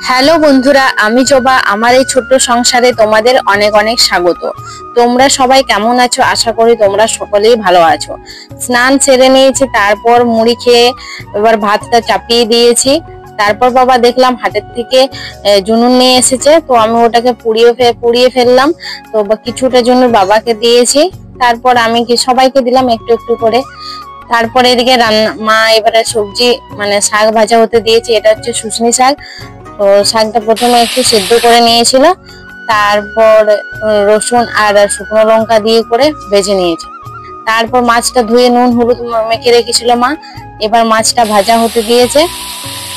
Hello বন্ধুরা, আমি জবা। আমার এই ছোট্ট সংসারে তোমাদের অনেক অনেক স্বাগত। তোমরা সবাই কেমন আছো? আশা করি তোমরা সকলেই ভালো আছো। স্নান সেরে নিয়েছি, তারপর মুড়ি খেয়ে এবার ভাতটা চাপিয়ে দিয়েছি। তারপর বাবা দেখলাম হাটের থেকে জুনুন নিয়ে এসেছে, তো আমি ওটাকে পুড়িয়ে ফেললাম। তো কিছুটা জন্য বাবাকে দিয়েছি, তারপর আমি সবাইকে দিলাম একটু একটু করে। তারপরে এদিকে মা এবারে সবজি মানে শাক ভাজা হতে দিয়েছে। এটা হচ্ছে শুশনি শাক। তো শাকটা প্রথমে একটু সেদ্ধ করে নিয়েছিল, তারপর রসুন আর শুকনো লঙ্কা দিয়ে করে ভেজে নিয়েছে। তারপর মাছটা ধুয়ে নুন হলুদ মেখে রেখেছিল মা। এবার মাছটা ভাজা হতে দিয়েছে।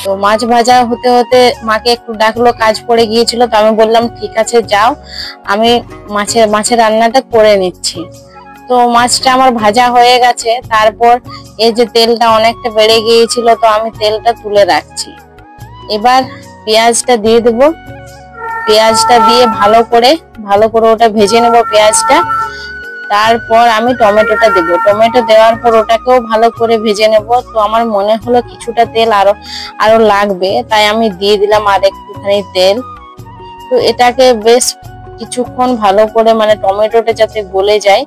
তো মাছ ভাজা হতে হতে মাকে একটু ডাকলো, কাজ পড়ে গিয়েছিল। তো আমি বললাম ঠিক আছে যাও, আমি মাছের রান্নাটা করে নিচ্ছি। তো মাছটা আমার ভাজা হয়ে গেছে। তারপর এই যে তেলটা অনেকটা বেড়ে গিয়েছিল, তো আমি তেলটা তুলে রাখছি। এবার পেঁয়াজটা দিয়ে দেবো। পেঁয়াজটা দিয়ে ভালো করে ওটা ভেজে নেব পেঁয়াজটা। তারপর আমি টমেটোটা দেব। টমেটো দেওয়ার পর ওটাকেও ভালো করে ভেজে নেব। তো আমার মনে হলো কিছুটা তেল আরো লাগবে, তাই আমি দিয়ে দিলাম আর একটুখানি তেল। তো এটাকে বেশ কিছুক্ষণ ভালো করে মানে টমেটোটা যাতে গলে যায়,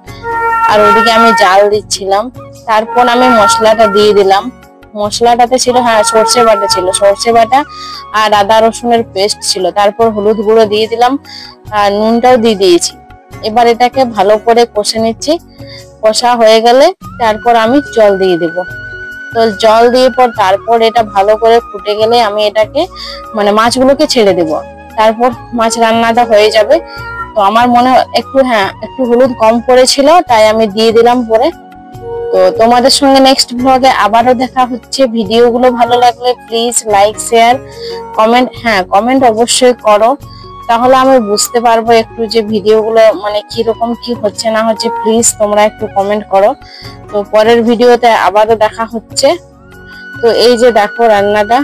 আর ওদিকে আমি জাল দিচ্ছিলাম। তারপর আমি মশলাটা দিয়ে দিলাম। মশলাটাতে ছিল সর্ষে বাটা ছিল, সর্ষে বাটা আর আদা রসুনের পেস্ট ছিল। তারপর হলুদ গুঁড়ো দিয়ে দিলাম আর নুনটাও দিয়ে দিয়েছি। এবার এটাকে ভালো করে কষে নিচ্ছি। কষা হয়ে গেলে তারপর আমি জল দিয়ে দেব। তো জল দিয়ে পর তারপর এটা ভালো করে ফুটে গেলে আমি এটাকে মানে মাছগুলোকে ছেড়ে দেব। তারপর মাছ রান্নাটা হয়ে যাবে। তো আমার মনে একটু হলুদ কম পড়েছিল, তাই আমি দিয়ে দিলাম পরে। তো তোমাদের সঙ্গে নেক্সট ব্লগে আবারও দেখা হচ্ছে। ভিডিওগুলো ভালো লাগলে প্লিজ লাইক শেয়ার কমেন্ট অবশ্যই করো, তাহলে আমি বুঝতে পারবো একটু যে ভিডিওগুলো মানে কিরকম কি হচ্ছে না হচ্ছে। প্লিজ তোমরা একটু কমেন্ট করো। তো পরের ভিডিওতে আবারও দেখা হচ্ছে। তো এই যে দেখো রান্নাটা